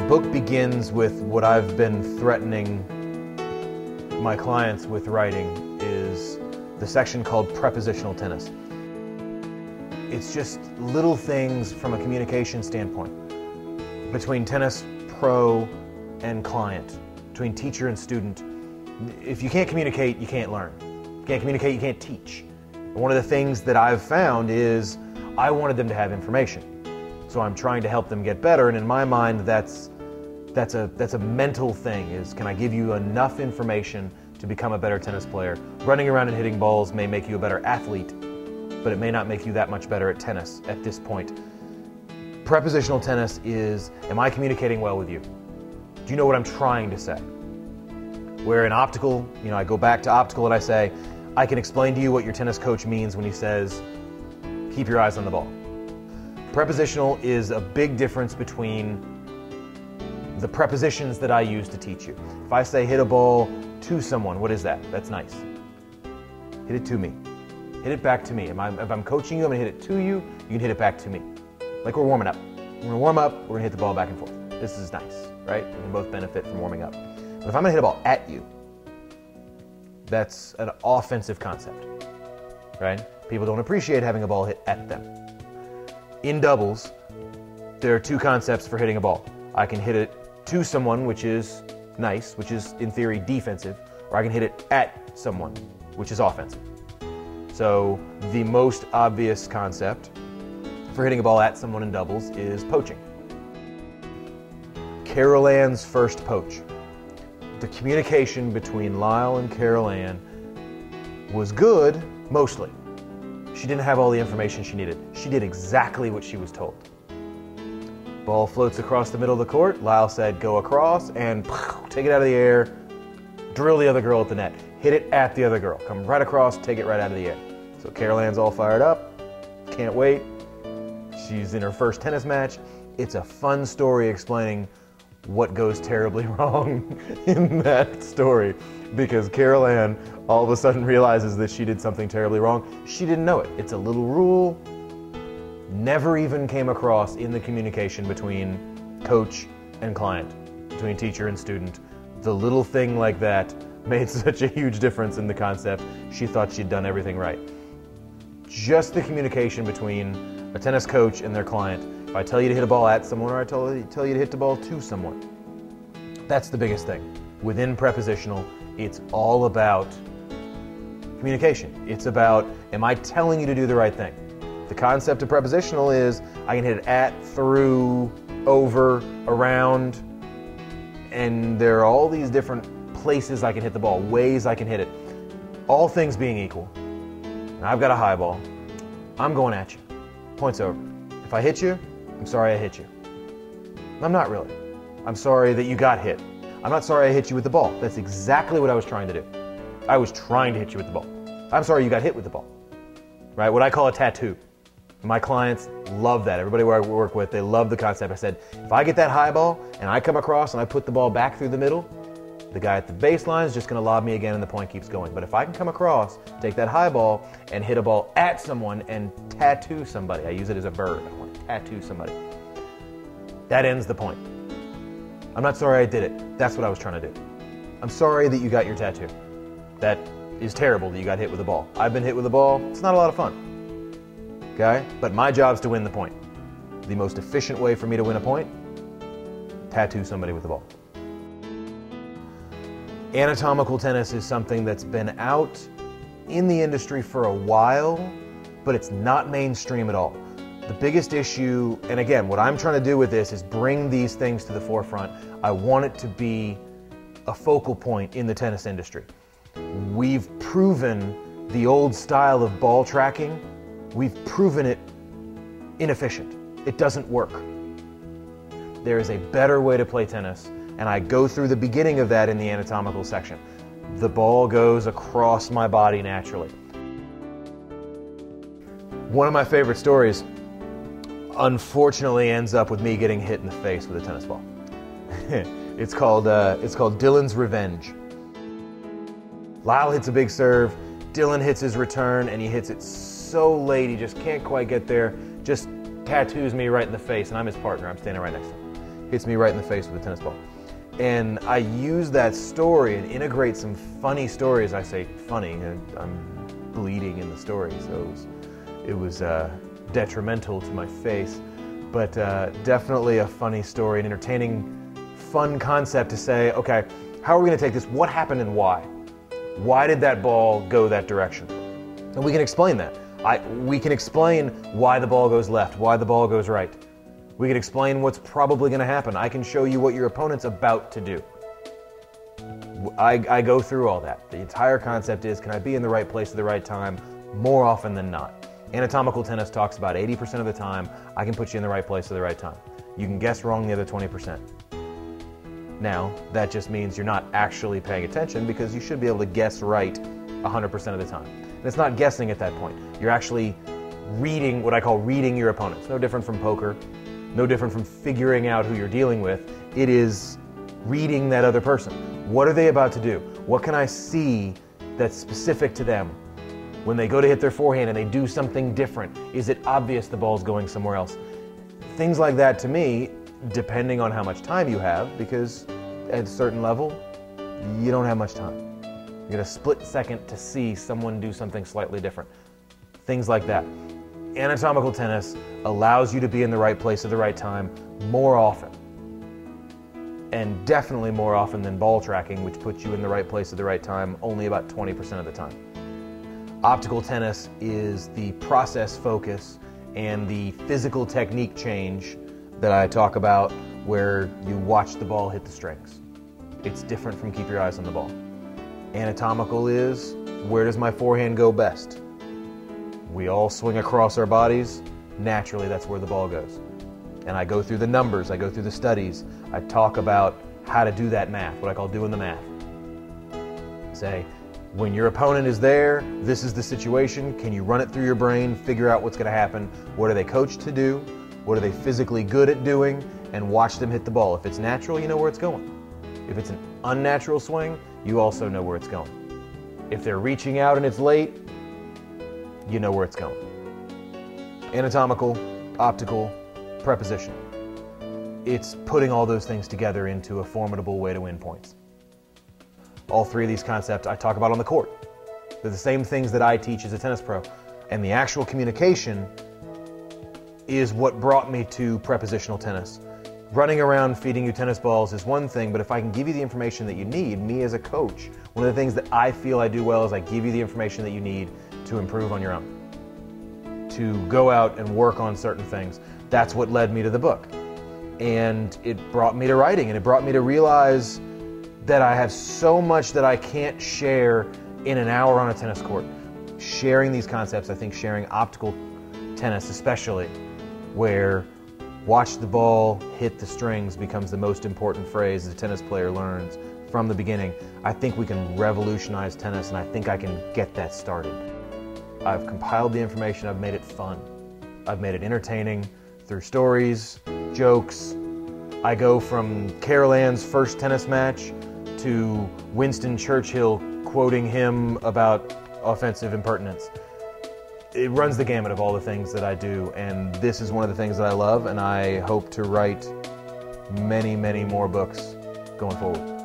book begins with what I've been threatening my clients with writing is the section called Prepositional Tennis. It's just little things from a communication standpoint between tennis pro and client, between teacher and student. If you can't communicate, you can't learn. If you can't communicate, you can't teach. And one of the things that I've found is I wanted them to have information. So I'm trying to help them get better, and in my mind that's a mental thing, is can I give you enough information to become a better tennis player? Running around and hitting balls may make you a better athlete, but it may not make you that much better at tennis at this point. Prepositional tennis is, am I communicating well with you? Do you know what I'm trying to say? Where in optical, I go back to optical and I say, I can explain to you what your tennis coach means when he says, keep your eyes on the ball. Prepositional is a big difference between the prepositions that I use to teach you. If I say hit a ball to someone, what is that? That's nice. Hit it to me. Hit it back to me. If I'm coaching you, I'm going to hit it to you. You can hit it back to me. Like we're warming up. We're going to warm up. We're going to hit the ball back and forth. This is nice, right? We can both benefit from warming up. But if I'm going to hit a ball at you, that's an offensive concept, right? People don't appreciate having a ball hit at them. In doubles, there are two concepts for hitting a ball. I can hit it to someone, which is nice, which is in theory defensive, or I can hit it at someone, which is offensive. So the most obvious concept for hitting a ball at someone in doubles is poaching. Carol Ann's first poach. The communication between Lyle and Carol Ann was good, mostly. She didn't have all the information she needed. She did exactly what she was told. Ball floats across the middle of the court. Lyle said, go across and take it out of the air, drill the other girl at the net. Hit it at the other girl. Come right across, take it right out of the air. So Carol Ann's all fired up, can't wait. She's in her first tennis match. It's a fun story explaining what goes terribly wrong in that story, because Carol Ann all of a sudden realizes that she did something terribly wrong. She didn't know it. It's a little rule, never even came across in the communication between coach and client, between teacher and student. The little thing like that made such a huge difference in the concept. She thought she'd done everything right. Just the communication between a tennis coach and their client. If I tell you to hit a ball at someone, or I tell you to hit the ball to someone, that's the biggest thing. Within prepositional, it's all about communication. It's about, am I telling you to do the right thing? The concept of prepositional is I can hit it at, through, over, around, and there are all these different places I can hit the ball, ways I can hit it. All things being equal, and I've got a high ball, I'm going at you. Point's over. If I hit you, I'm sorry I hit you. I'm not really. I'm sorry that you got hit. I'm not sorry I hit you with the ball. That's exactly what I was trying to do. I was trying to hit you with the ball. I'm sorry you got hit with the ball. Right? What I call a tattoo. My clients love that. Everybody where I work with, they love the concept. I said, if I get that high ball and I come across and I put the ball back through the middle, the guy at the baseline is just going to lob me again and the point keeps going. But if I can come across, take that high ball and hit a ball at someone and tattoo somebody, I use it as a verb. I want to tattoo somebody. That ends the point. I'm not sorry I did it. That's what I was trying to do. I'm sorry that you got your tattoo. That is terrible that you got hit with a ball. I've been hit with a ball. It's not a lot of fun. Okay? But my job's to win the point. The most efficient way for me to win a point, tattoo somebody with the ball. Anatomical tennis is something that's been out in the industry for a while, but it's not mainstream at all. The biggest issue, and again, what I'm trying to do with this is bring these things to the forefront. I want it to be a focal point in the tennis industry. We've proven the old style of ball tracking, we've proven it inefficient. It doesn't work. There is a better way to play tennis, and I go through the beginning of that in the anatomical section. The ball goes across my body naturally. One of my favorite stories unfortunately ends up with me getting hit in the face with a tennis ball. It's called Dylan's Revenge. Lyle hits a big serve, Dylan hits his return, and he hits it so late he just can't quite get there, just tattoos me right in the face, and I'm his partner. I'm standing right next to him. hits me right in the face with a tennis ball. And I use that story and integrate some funny stories. I say funny, I'm bleeding in the story, so it was detrimental to my face, but definitely a funny story, an entertaining, fun concept to say, okay, how are we going to take this? What happened and why? Why did that ball go that direction? And we can explain that. We can explain why the ball goes left, why the ball goes right. We can explain what's probably going to happen. I can show you what your opponent's about to do. I go through all that. The entire concept is, can I be in the right place at the right time more often than not? Anatomical tennis talks about 80% of the time, I can put you in the right place at the right time. You can guess wrong the other 20%. Now, that just means you're not actually paying attention, because you should be able to guess right 100% of the time. And it's not guessing at that point. You're actually reading, what I call reading your opponent. It's no different from poker, no different from figuring out who you're dealing with. It is reading that other person. What are they about to do? What can I see that's specific to them? When they go to hit their forehand and they do something different, is it obvious the ball's going somewhere else? Things like that, to me, depending on how much time you have, because at a certain level, you don't have much time. You get a split second to see someone do something slightly different. Things like that. Anatomical tennis allows you to be in the right place at the right time more often. And definitely more often than ball tracking, which puts you in the right place at the right time only about 20% of the time. Optical tennis is the process focus and the physical technique change that I talk about, where you watch the ball hit the strings. It's different from keep your eyes on the ball. Anatomical is, where does my forehand go best? We all swing across our bodies. Naturally, that's where the ball goes. And I go through the numbers, I go through the studies, I talk about how to do that math, what I call doing the math. Say, when your opponent is there, this is the situation. Can you run it through your brain, figure out what's going to happen? What are they coached to do? What are they physically good at doing? And watch them hit the ball. If it's natural, you know where it's going. If it's an unnatural swing, you also know where it's going. If they're reaching out and it's late, you know where it's going. Anatomical, optical, preposition. It's putting all those things together into a formidable way to win points. All three of these concepts I talk about on the court. They're the same things that I teach as a tennis pro. And the actual communication is what brought me to prepositional tennis. Running around feeding you tennis balls is one thing, but if I can give you the information that you need, me as a coach, one of the things that I feel I do well is I give you the information that you need to improve on your own, to go out and work on certain things. That's what led me to the book. And it brought me to writing, and it brought me to realize that I have so much that I can't share in an hour on a tennis court. Sharing these concepts, I think sharing optical tennis especially, where watch the ball hit the strings becomes the most important phrase a tennis player learns from the beginning. I think we can revolutionize tennis, and I think I can get that started. I've compiled the information, I've made it fun. I've made it entertaining through stories, jokes. I go from Carol Ann's first tennis match to Winston Churchill quoting him about offensive impertinence. It runs the gamut of all the things that I do, and this is one of the things that I love, and I hope to write many, many more books going forward.